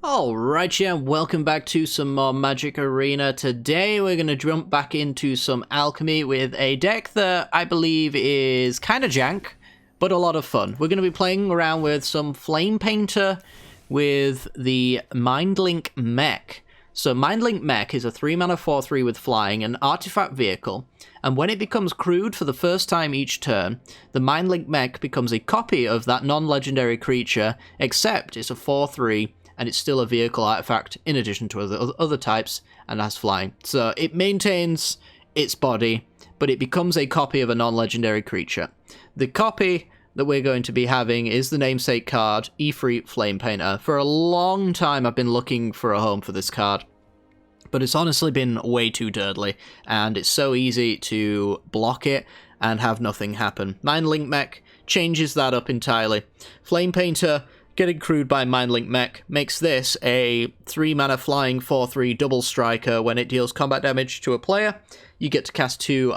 Alright, yeah, welcome back to some more Magic Arena. Today we're going to jump back into some Alchemy with a deck that I believe is kind of jank, but a lot of fun. We're going to be playing around with some Flamepainter with the Mindlink Mech. So Mindlink Mech is a 3-mana 4/3 with flying, an artifact vehicle, and when it becomes crewed for the first time each turn, the Mindlink Mech becomes a copy of that non-legendary creature, except it's a 4/3, and it's still a vehicle artifact in addition to other types, and has flying. So it maintains its body, but it becomes a copy of a non-legendary creature. The copy that we're going to be having is the namesake card, Ifrit Flamepainter. For a long time I've been looking for a home for this card, but it's honestly been way too dirtly, and it's so easy to block it and have nothing happen. Mindlink Mech changes that up entirely. Flamepainter getting crewed by Mindlink Mech makes this a 3-mana flying 4/3 double striker. When it deals combat damage to a player, you get to cast two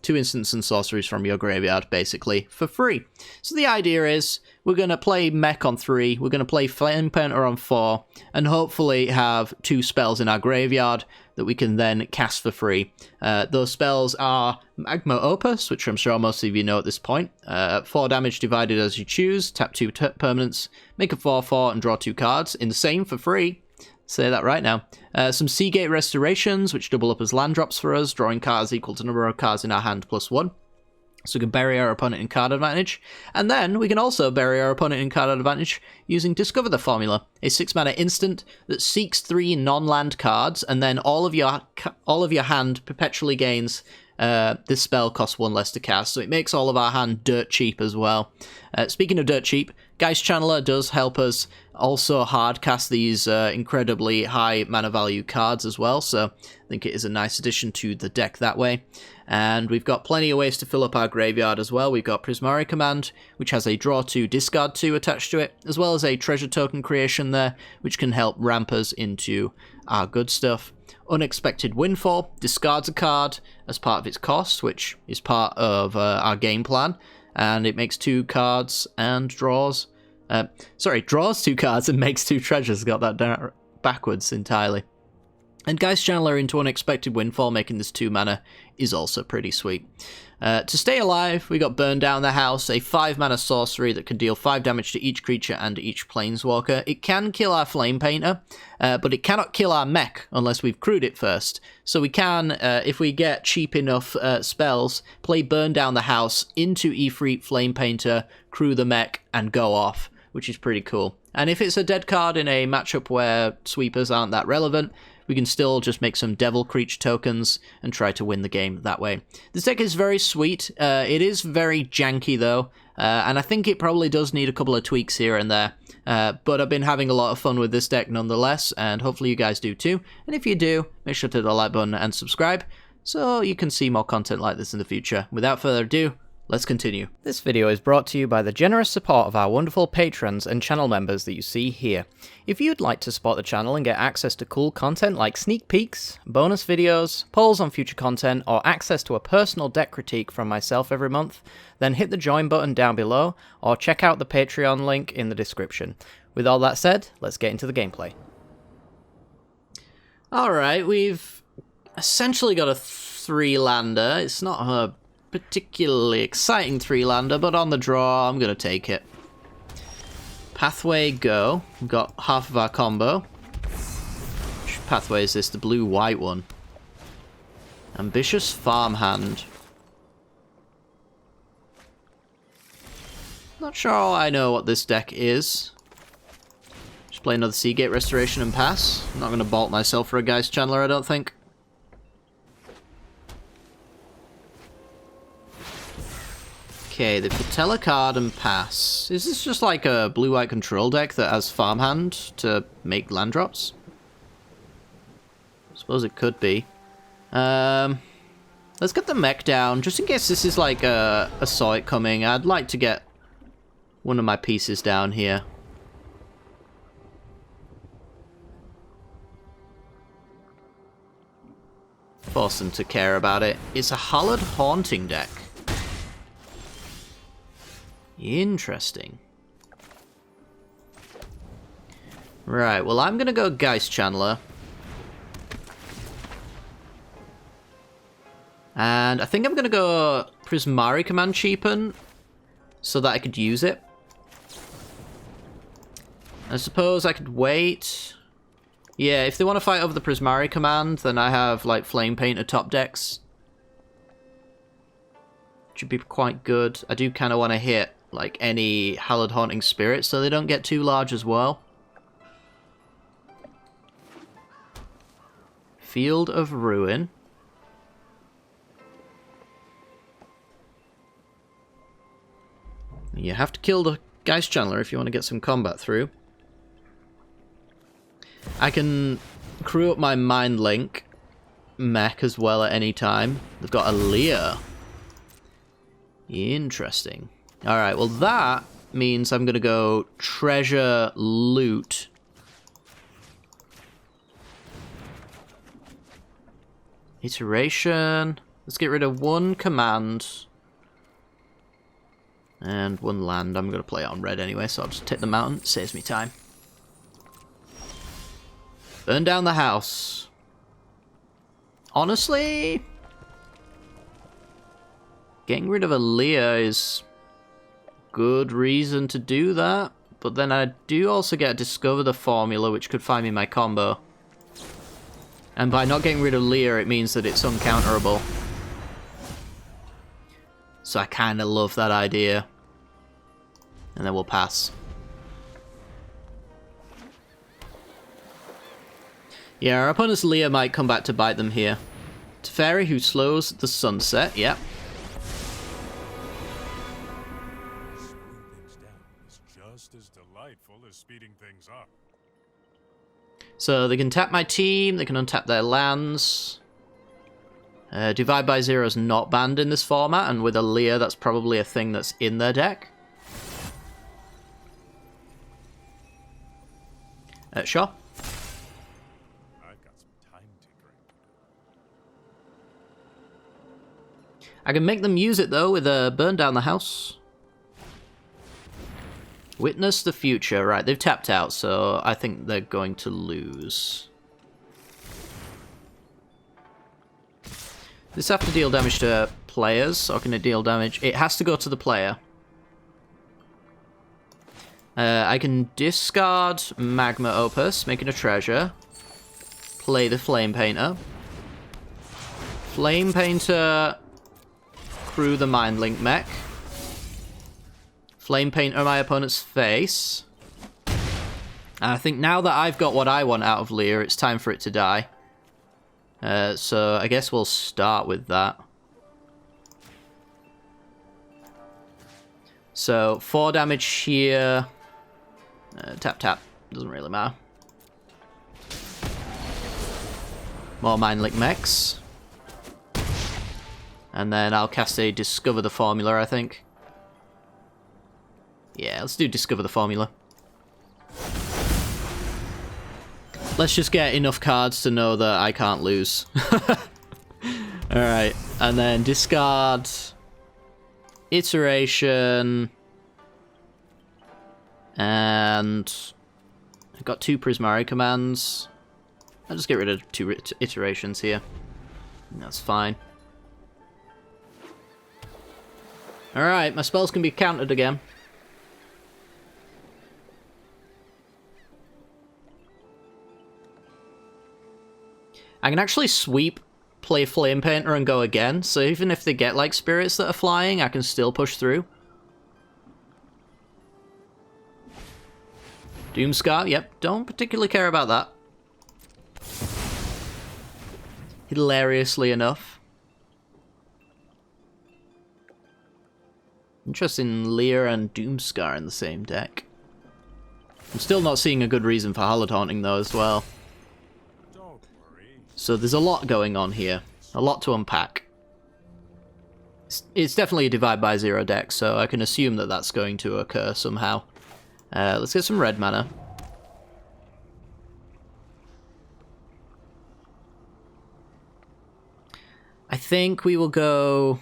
instants and sorceries from your graveyard, basically, for free. So the idea is, we're going to play Mech on 3, we're going to play Flamepainter on 4, and hopefully have 2 spells in our graveyard that we can then cast for free. Those spells are Magma Opus, which I'm sure most of you know at this point. 4 damage divided as you choose, tap 2 permanents, make a 4/4 and draw 2 cards. Insane for free. Say that right now. Some Seagate Restorations, which double up as land drops for us, drawing cards equal to number of cards in our hand plus 1. So we can bury our opponent in card advantage. And then we can also bury our opponent in card advantage using Discover the Formula, a 6-mana instant that seeks 3 non-land cards, and then all of your hand perpetually gains. This spell costs 1 less to cast, so it makes all of our hand dirt cheap as well. Speaking of dirt cheap, Geist Channeler does help us also hard cast these incredibly high mana value cards as well, so I think it is a nice addition to the deck that way. And we've got plenty of ways to fill up our graveyard as well. We've got Prismari Command, which has a draw 2, discard 2 attached to it, as well as a treasure token creation there, which can help ramp us into our good stuff. Unexpected Windfall discards a card as part of its cost, which is part of our game plan, and it makes 2 cards and draws. Draws 2 cards and makes 2 treasures. Got that down backwards entirely. And Geist Channeler into Unexpected Windfall, making this 2 mana, is also pretty sweet. To stay alive, we got Burn Down the House, a 5-mana sorcery that can deal 5 damage to each creature and each planeswalker. It can kill our Flamepainter, but it cannot kill our mech unless we've crewed it first. So we can, if we get cheap enough spells, play Burn Down the House into Ifrit Flamepainter, crew the mech, and go off, which is pretty cool. And if it's a dead card in a matchup where sweepers aren't that relevant, we can still just make some Devil Creature tokens and try to win the game that way. This deck is very sweet. It is very janky though, and I think it probably does need a couple of tweaks here and there. But I've been having a lot of fun with this deck nonetheless, and hopefully you guys do too. And if you do, make sure to hit the like button and subscribe so you can see more content like this in the future. Without further ado, let's continue. This video is brought to you by the generous support of our wonderful patrons and channel members that you see here. If you'd like to support the channel and get access to cool content like sneak peeks, bonus videos, polls on future content, or access to a personal deck critique from myself every month, then hit the join button down below, or check out the Patreon link in the description. With all that said, let's get into the gameplay. Alright, we've essentially got a 3-lander. It's not a particularly exciting 3-lander, but on the draw, I'm going to take it. Pathway, go. We've got half of our combo. Which pathway is this? The blue-white one. Ambitious Farmhand. Not sure I know what this deck is. Just play another Seagate Restoration and pass. I'm not going to bolt myself for a Geist Channeler, I don't think. Okay, they put telecard and pass. Is this just like a blue-white control deck that has Farmhand to make land drops? I suppose it could be. Let's get the mech down, just in case this is like a saw it coming. I'd like to get one of my pieces down here. Force them to care about it. It's a Hallowed Haunting deck. Interesting. Right, well, I'm gonna go Geist Channeler. And I think I'm gonna go Prismari Command Cheapen so that I could use it. I suppose I could wait. Yeah, if they want to fight over the Prismari command, then I have, like, Flamepainter top decks. Should be quite good. I do kind of want to hit, like, any Hallowed Haunting Spirits so they don't get too large as well. Field of Ruin. You have to kill the Geist Channeler if you want to get some combat through. I can crew up my Mind Link mech as well at any time. They've got a Lear. Interesting. Alright, well that means I'm going to go treasure loot. Iteration. Let's get rid of one command. And one land. I'm going to play it on red anyway, so I'll just take the mountain. Saves me time. Burn down the house. Honestly, getting rid of a Lear is good reason to do that. But then I do also get to discover the formula, which could find me my combo. And by not getting rid of Lear, it means that it's uncounterable. So I kind of love that idea. And then we'll pass. Yeah, our opponent's Lear might come back to bite them here. Teferi, who slows the sunset, yep. Slowing things down is just as delightful as speeding things up. So they can tap my team, they can untap their lands. Divide by Zero is not banned in this format, and with a Lear, that's probably a thing that's in their deck. Sure. I've got some time tinkering to do. I can make them use it, though, with a burn down the house. Witness the future. Right, they've tapped out, so I think they're going to lose. Does this have to deal damage to players, or can it deal damage? It has to go to the player. I can discard Magma Opus, making a treasure. Play the Flamepainter. Flamepainter, crew the Mind Link mech. Flamepainter my opponent's face. And I think now that I've got what I want out of Lear, it's time for it to die. So I guess we'll start with that. So 4 damage here. Tap tap. Doesn't really matter. More Mind Link mechs. And then I'll cast a Discover the Formula, I think. Yeah, let's do Discover the Formula. Let's just get enough cards to know that I can't lose. Alright, and then discard Iteration. And I've got 2 Prismari commands. I'll just get rid of 2 iterations here. That's fine. Alright, my spells can be countered again. I can actually sweep, play Flamepainter, and go again, so even if they get, like, spirits that are flying, I can still push through. Doomscar, yep, don't particularly care about that. Hilariously enough. Interesting, Lear and Doomscar in the same deck. I'm still not seeing a good reason for Hallowed Haunting, though, as well. So there's a lot going on here. A lot to unpack. It's definitely a Divide by Zero deck, so I can assume that that's going to occur somehow. Let's get some red mana. I think we will go...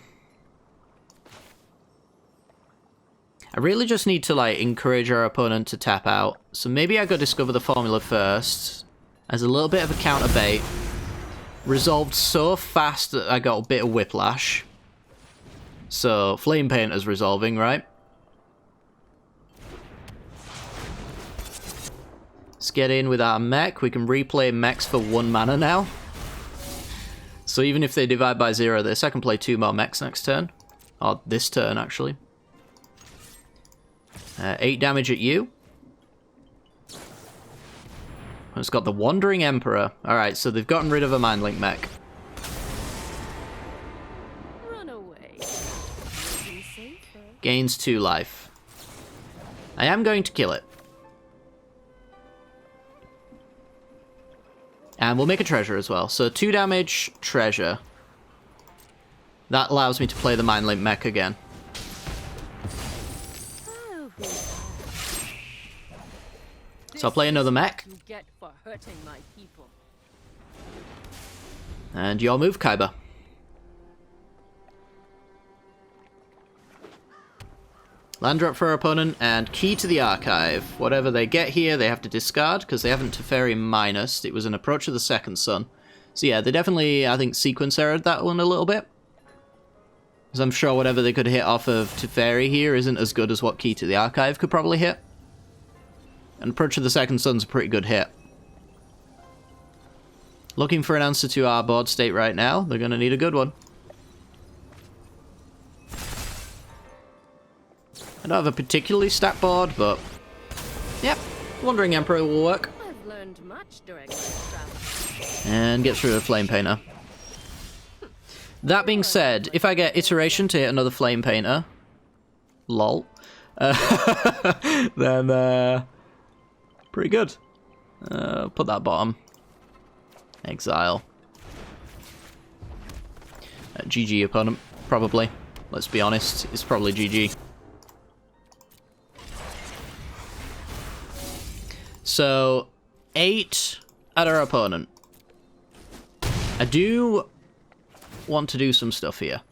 I really just need to, like, encourage our opponent to tap out. So maybe I go discover the formula first, as a little bit of a counter bait. Resolved so fast that I got a bit of whiplash. So, Flamepainter's resolving, right? Let's get in with our mech. We can replay mechs for 1 mana now. So even if they divide by 0 this, I can play 2 more mechs next turn. Or this turn, actually. 8 damage at you. It's got the Wandering Emperor. Alright, so they've gotten rid of a Mindlink mech. Run away. Gains 2 life. I am going to kill it. And we'll make a treasure as well. So 2 damage, treasure. That allows me to play the Mindlink mech again. So I'll play another mech. You get for hurting my people. And your move, Kaiba. Land drop for our opponent, and key to the archive. Whatever they get here, they have to discard, because they haven't Teferi minused. It was an approach of the second sun. So yeah, they definitely, I think, sequence errored that one a little bit. Because I'm sure whatever they could hit off of Teferi here isn't as good as what key to the archive could probably hit. And approach of the second sun's a pretty good hit. Looking for an answer to our board state right now. They're going to need a good one. I don't have a particularly stacked board, but yep, Wandering Emperor will work. I've learned much during my travels. And gets rid of Flamepainter. That being said, if I get Iteration to hit another Flamepainter, lol, then pretty good. Put that bottom. Exile. GG opponent, probably. Let's be honest, it's probably GG. So, 8 at our opponent. I do want to do some stuff here.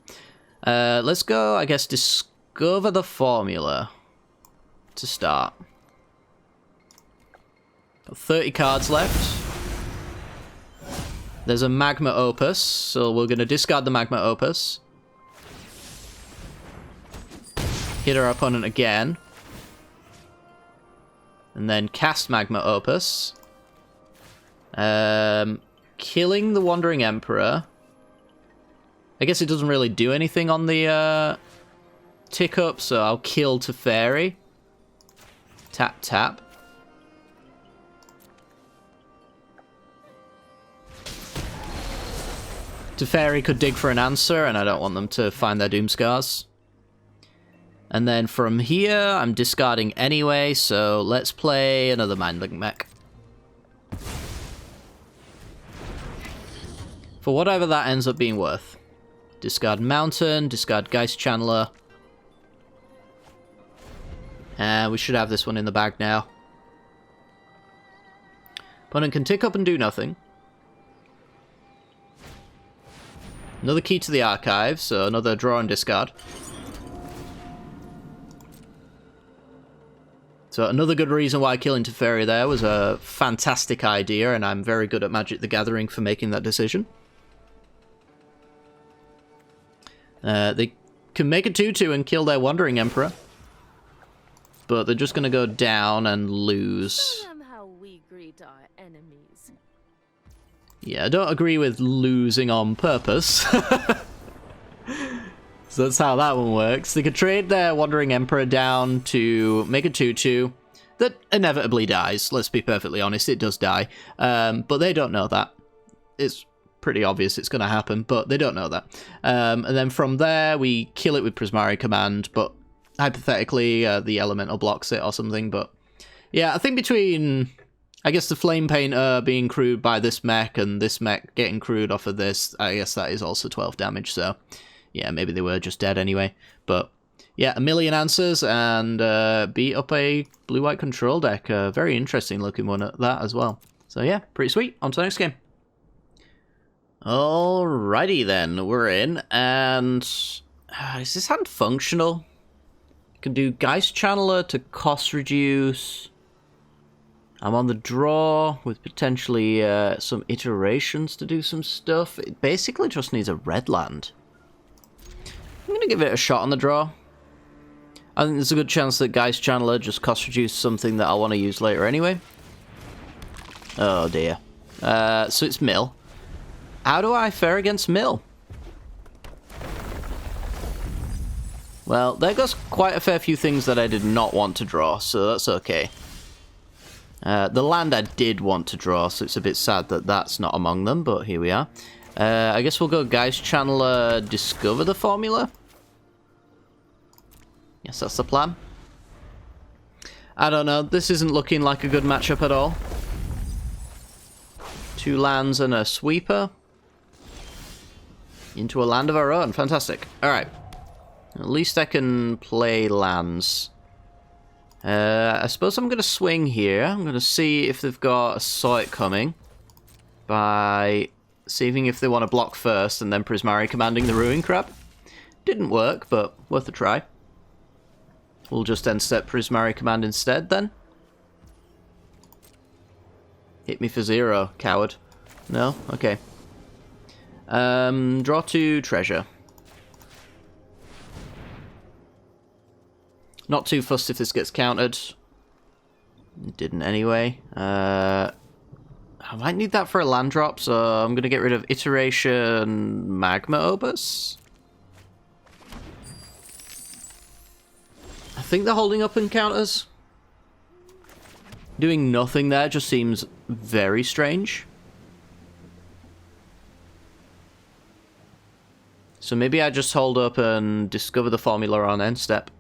Let's go, I guess, discover the formula to start. Got 30 cards left. There's a Magma Opus, so we're going to discard the Magma Opus. Hit our opponent again. And then cast Magma Opus. Killing the Wandering Emperor. I guess it doesn't really do anything on the tick up, so I'll kill Teferi. Tap, tap. Teferi could dig for an answer, and I don't want them to find their Doom Scars. And then from here, I'm discarding anyway, so let's play another Mindlink mech. For whatever that ends up being worth. Discard Mountain, discard Geist Channeler. And we should have this one in the bag now. Opponent can tick up and do nothing. Another key to the archive, so another draw and discard. So another good reason why killing Teferi there was a fantastic idea, and I'm very good at Magic the Gathering for making that decision. They can make a 2/2 and kill their Wandering Emperor. But they're just going to go down and lose. How we greet our enemies. Yeah, I don't agree with losing on purpose. So that's how that one works. They could trade their Wandering Emperor down to make a 2/2 that inevitably dies. Let's be perfectly honest, it does die. But they don't know that. It's pretty obvious it's going to happen, but they don't know that. And then from there, we kill it with Prismari Command, but hypothetically, the Elemental blocks it or something. But yeah, I think between, I guess, the Flamepainter being crewed by this mech and this mech getting crewed off of this, I guess that is also 12 damage, so yeah, maybe they were just dead anyway. But yeah, a million answers and beat up a blue-white control deck. Very interesting looking one at that as well. So yeah, pretty sweet. On to the next game. Alrighty then, we're in, and is this hand functional? Can do Geist Channeler to cost reduce. I'm on the draw with potentially some iterations to do some stuff. It basically just needs a red land. I'm going to give it a shot on the draw. I think there's a good chance that Geist Channeler just cost reduce something that I want to use later anyway. Oh dear. So it's Mill. How do I fare against Mill? Well, there goes quite a fair few things that I did not want to draw, so that's okay. The land I did want to draw, so it's a bit sad that that's not among them, but here we are. I guess we'll go Geist Channeler, discover the formula. Yes, that's the plan. I don't know, this isn't looking like a good matchup at all. 2 lands and a sweeper. Into a land of our own, fantastic. Alright. At least I can play lands. I suppose I'm going to swing here. I'm going to see if they've got a Saw It coming. By seeing if they want to block first and then Prismari commanding the Ruin Crab. Didn't work, but worth a try. We'll just end step Prismari command instead then. Hit me for 0, coward. No? Okay. Draw 2 treasure. Not too fussed if this gets countered. It didn't anyway. I might need that for a land drop, so I'm going to get rid of Iteration Magma Opus. I think they're holding up encounters. Doing nothing there just seems very strange. So maybe I just hold up and discover the formula on end step.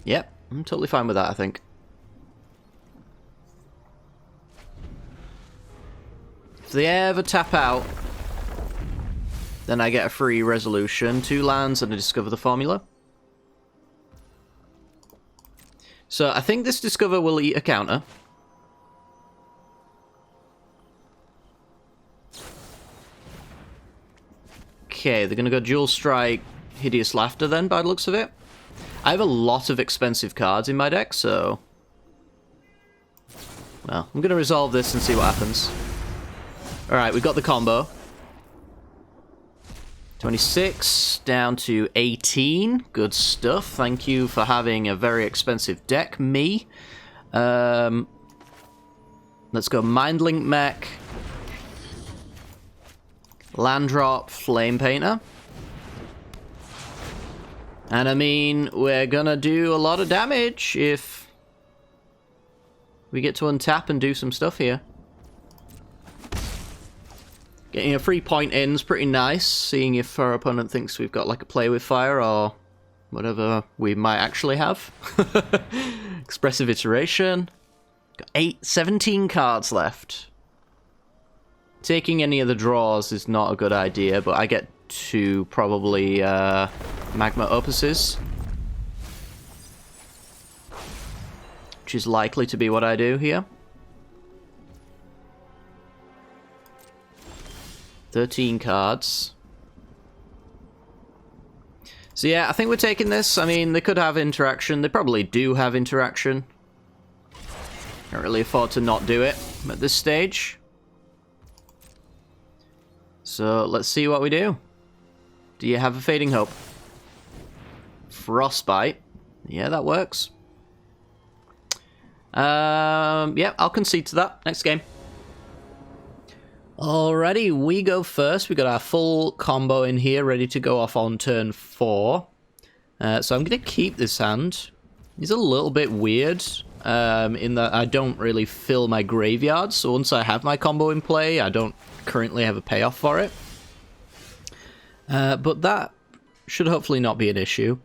Yep, I'm totally fine with that, I think. If they ever tap out, then I get a free resolution, 2 lands, and I discover the formula. So I think this discover will eat a counter. Okay, they're going to go Dual Strike, Hideous Laughter then, by the looks of it. I have a lot of expensive cards in my deck, so... Well, I'm going to resolve this and see what happens. Alright, we got the combo. 26 down to 18. Good stuff. Thank you for having a very expensive deck, me. Let's go Mindlink Mech. Land drop, Flamepainter. And I mean, we're gonna do a lot of damage if we get to untap and do some stuff here. Getting a free point in is pretty nice, seeing if our opponent thinks we've got like a play with fire or whatever we might actually have. Expressive Iteration. Got 17 cards left. Taking any of the draws is not a good idea, but I get to probably Magma Opuses. Which is likely to be what I do here. 13 cards. So yeah, I think we're taking this. I mean, they could have interaction. They probably do have interaction. Can't really afford to not do it at this stage. So let's see what we do. Do you have a Fading Hope? Frostbite. Yeah, that works. Yeah, I'll concede to that. Next game. Alrighty, we go first. We got our full combo in here, ready to go off on turn 4. So I'm going to keep this hand. He's a little bit weird, in that I don't really fill my graveyard, so once I have my combo in play, I don't currently have a payoff for it. But that should hopefully not be an issue.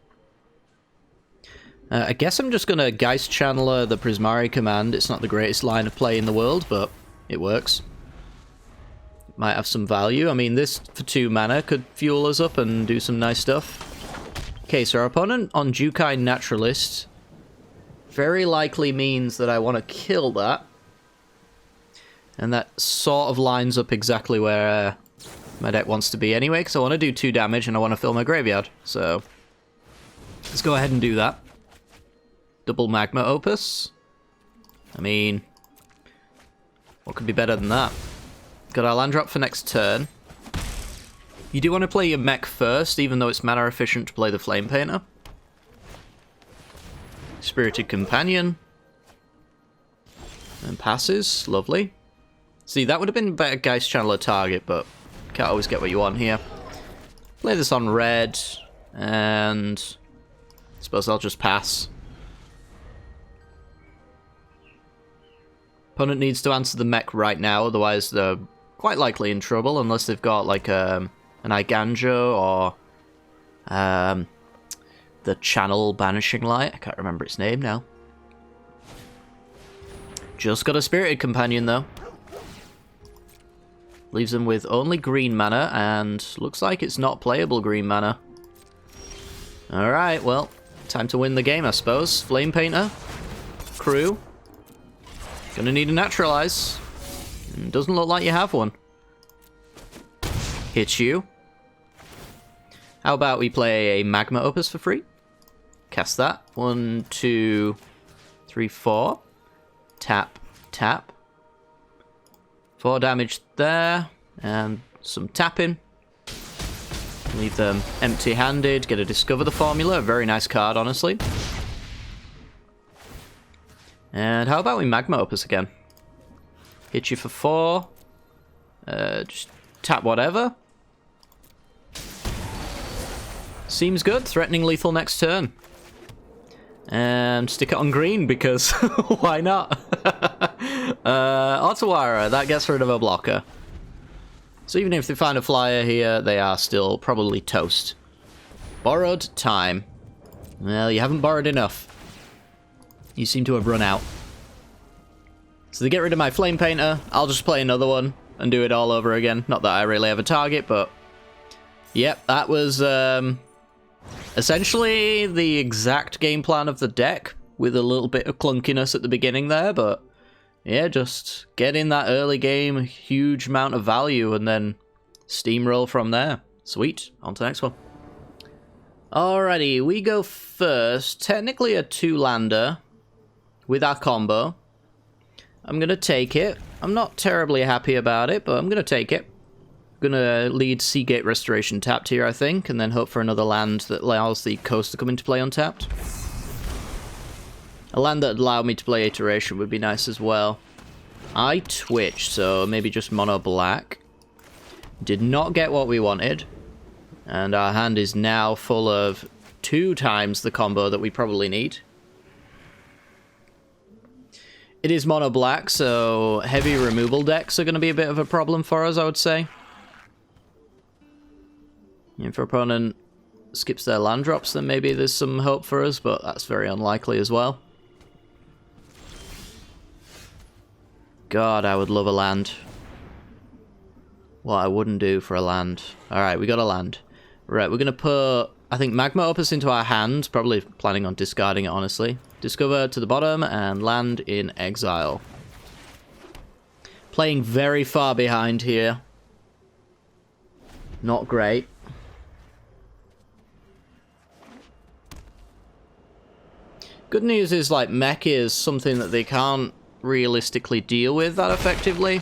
I guess I'm just going to Geist Channeler the Prismari command. It's not the greatest line of play in the world, but it works. Might have some value. I mean, this for 2 mana could fuel us up and do some nice stuff. Okay, so our opponent on Jukai Naturalist very likely means that I want to kill that. And that sort of lines up exactly where my deck wants to be anyway, because I want to do 2 damage and I want to fill my graveyard. So let's go ahead and do that. Double Magma Opus. I mean, what could be better than that? Got our land drop for next turn. You do want to play your mech first, even though it's mana efficient to play the Flamepainter. Spirited Companion. And passes. Lovely. See, that would have been better Geist Channeler target, but can't always get what you want here. Play this on red, and I suppose I'll just pass. Opponent needs to answer the mech right now, otherwise they're quite likely in trouble, unless they've got like an Iganjo or the Channel Banishing Light. I can't remember its name now. Just got a Spirited Companion though. Leaves them with only green mana, and looks like it's not playable green mana. Alright, well, time to win the game, I suppose. Flamepainter. Crew. Gonna need a Naturalize. Doesn't look like you have one. Hit you. How about we play a Magma Opus for free? Cast that. 1, 2, 3, 4. Tap, tap. 4 damage there, and some tapping. Leave them empty-handed, get a Discover the Formula, a very nice card, honestly. And how about we Magma Opus again? Hit you for 4. Just tap whatever. Seems good, threatening lethal next turn. And stick it on green, because why not? Otawara, that gets rid of a blocker. So even if they find a flyer here, they are still probably toast. Borrowed time. Well, you haven't borrowed enough. You seem to have run out. So they get rid of my Flamepainter. I'll just play another one and do it all over again. Not that I really have a target, but... Yep, that was... essentially the exact game plan of the deck, with a little bit of clunkiness at the beginning there, but yeah, just get in that early game, a huge amount of value, and then steamroll from there. Sweet, on to the next one. Alrighty, we go first. Technically a 2-lander with our combo. I'm gonna take it. I'm not terribly happy about it, but I'm gonna take it. Gonna lead Seagate Restoration tapped here, I think, and then hope for another land that allows the coast to come into play untapped. A land that would allow me to play Iteration would be nice as well. I twitched, so maybe just mono black. Did not get what we wanted. And our hand is now full of 2 times the combo that we probably need. It is mono black, so heavy removal decks are going to be a bit of a problem for us, I would say. If our opponent skips their land drops, then maybe there's some hope for us, but that's very unlikely as well. God, I would love a land. What I wouldn't do for a land. Alright, we got a land. Right, we're going to put, I think, Magma Opus into our hand. Probably planning on discarding it, honestly. Discover to the bottom and land in exile. Playing very far behind here. Not great. Good news is, like, mech is something that they can't realistically deal with that effectively.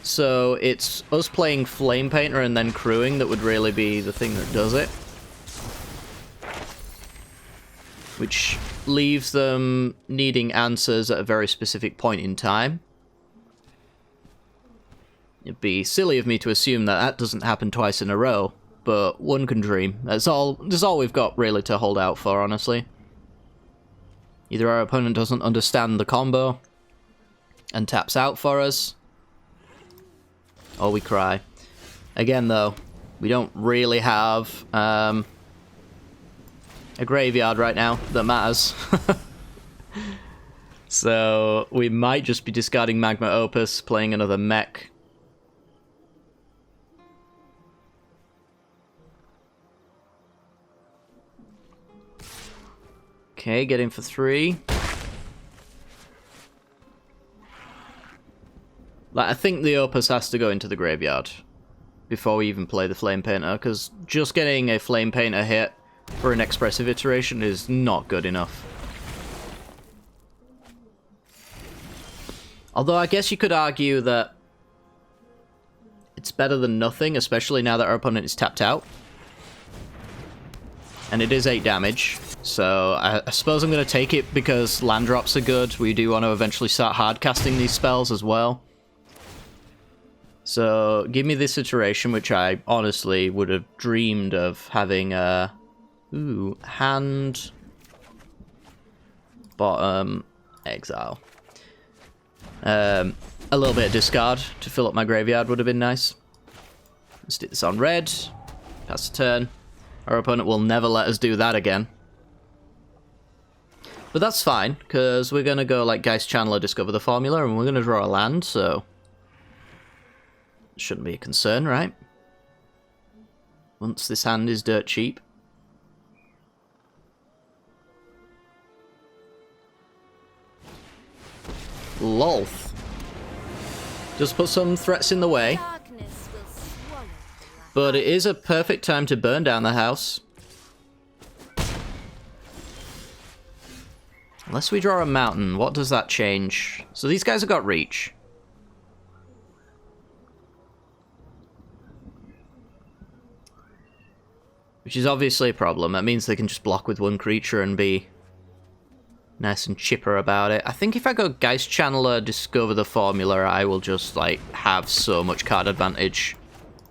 So it's us playing Flamepainter and then crewing that would really be the thing that does it. Which leaves them needing answers at a very specific point in time. It'd be silly of me to assume that that doesn't happen twice in a row, but one can dream. That's all we've got really to hold out for, honestly. Either our opponent doesn't understand the combo and taps out for us, or we cry. Again, though, we don't really have a graveyard right now that matters. So we might just be discarding Magma Opus, playing another mech. Okay, get in for 3. Like, I think the Opus has to go into the graveyard, before we even play the Flamepainter, because just getting a Flamepainter hit for an expressive iteration is not good enough. Although I guess you could argue that it's better than nothing, especially now that our opponent is tapped out. And it is 8 damage, so I suppose I'm going to take it because land drops are good. We do want to eventually start hard casting these spells as well. So give me this iteration, which I honestly would have dreamed of having a... Ooh, hand... Bottom... Exile. A little bit of discard to fill up my graveyard would have been nice. Let's do this on red. Pass the turn. Our opponent will never let us do that again. But that's fine, because we're going to go like Geist Channeler, discover the formula, and we're going to draw a land, so... Shouldn't be a concern, right? Once this hand is dirt cheap. Lolth. Just put some threats in the way. But it is a perfect time to burn down the house. Unless we draw a mountain, what does that change? So these guys have got reach. Which is obviously a problem. That means they can just block with one creature and be nice and chipper about it. I think if I go Geist Channeler, discover the formula, I will just, like, have so much card advantage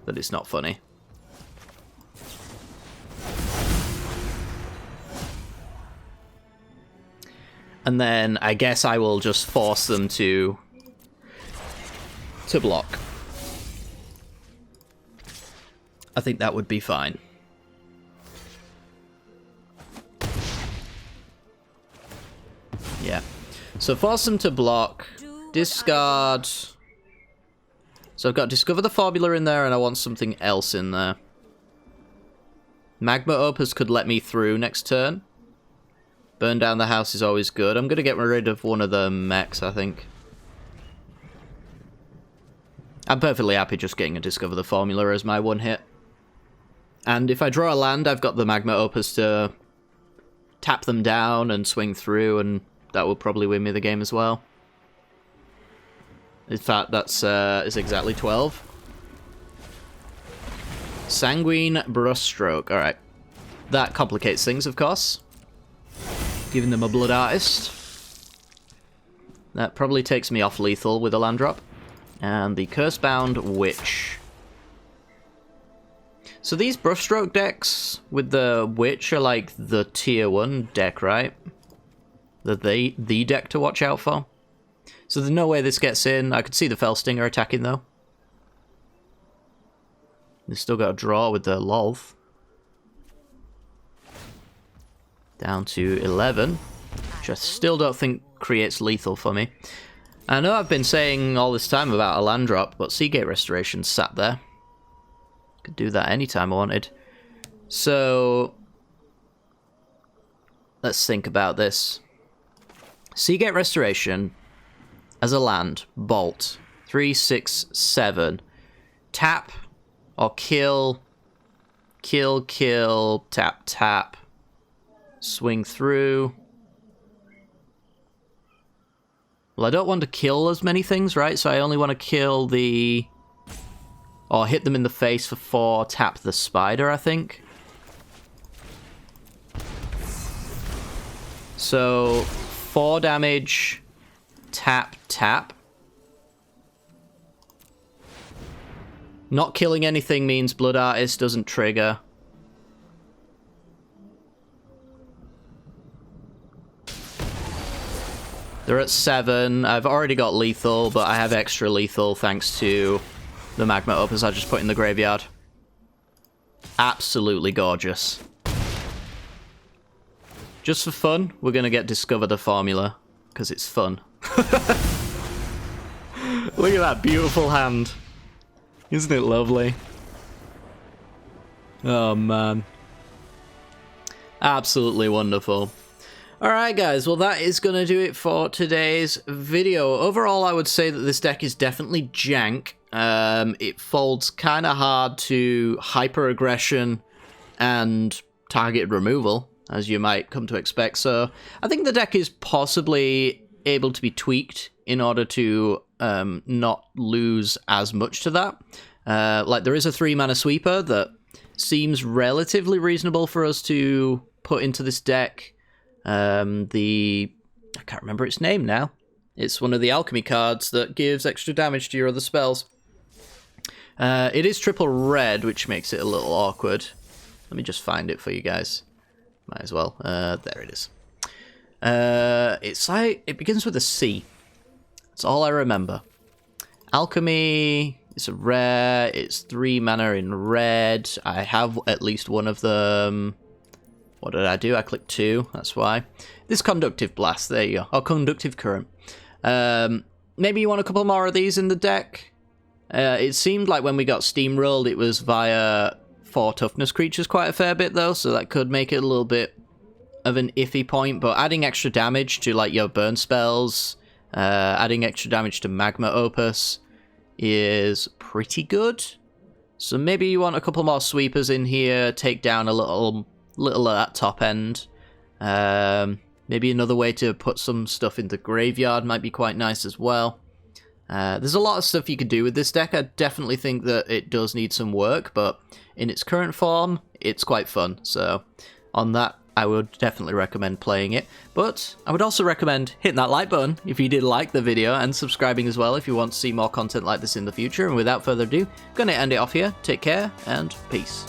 that it's not funny. And then I guess I will just force them to block. I think that would be fine. Yeah. So force them to block. Discard. So I've got Discover the Formula in there, and I want something else in there. Magma Opus could let me through next turn. Burn down the house is always good. I'm going to get rid of one of the mechs, I think. I'm perfectly happy just getting a Discover the Formula as my one hit. And if I draw a land, I've got the Magma Opus to tap them down and swing through, and that will probably win me the game as well. In fact, that's is exactly 12. Sanguine Brushstroke. Alright. That complicates things, of course. Giving them a Blood Artist. That probably takes me off lethal with a land drop. And the Cursebound Witch. So these Brushstroke decks with the Witch are like the tier 1 deck, right? The deck to watch out for. So there's no way this gets in. I could see the Fellstinger attacking, though. They've still got a draw with the Lolth. Down to 11. Which I still don't think creates lethal for me. I know I've been saying all this time about a land drop, but Seagate Restoration sat there. Could do that anytime I wanted. So let's think about this. Seagate Restoration as a land, bolt. 3, 6, 7. Tap or kill. Kill, kill, tap, tap. Swing through. Well, I don't want to kill as many things, right? So I only want to kill the... Or hit them in the face for 4, tap the spider, I think. So, 4 damage, tap, tap. Not killing anything means Blood Artist doesn't trigger. They're at 7. I've already got lethal, but I have extra lethal thanks to the Magma Opus I just put in the graveyard. Absolutely gorgeous. Just for fun, we're going to get Discover the Formula, because it's fun. Look at that beautiful hand. Isn't it lovely? Oh, man. Absolutely wonderful. Alright guys, well that is going to do it for today's video. Overall, I would say that this deck is definitely jank. It folds kind of hard to hyper aggression and targeted removal, as you might come to expect. So I think the deck is possibly able to be tweaked in order to not lose as much to that. Like, there is a 3-mana sweeper that seems relatively reasonable for us to put into this deck. I can't remember its name now. It's one of the alchemy cards that gives extra damage to your other spells. It is triple red, which makes it a little awkward. Let me just find it for you guys. Might as well. There it is. It's like, it begins with a C. That's all I remember. Alchemy, it's a rare, it's 3 mana in red. I have at least one of them. What did I do? I clicked 2, that's why. This Conductive Blast, there you go. Or Conductive Current. Maybe you want a couple more of these in the deck. It seemed like when we got steamrolled, it was via 4 toughness creatures quite a fair bit, though, so that could make it a little bit of an iffy point, but adding extra damage to, like, your burn spells, adding extra damage to Magma Opus is pretty good. So maybe you want a couple more sweepers in here, take down a little of that top end. Maybe another way to put some stuff into graveyard might be quite nice as well. There's a lot of stuff you could do with this deck. I definitely think that it does need some work, but in its current form, it's quite fun. So on that, I would definitely recommend playing it. But I would also recommend hitting that like button if you did like the video, and subscribing as well if you want to see more content like this in the future. And without further ado, I'm going to end it off here. Take care, and peace.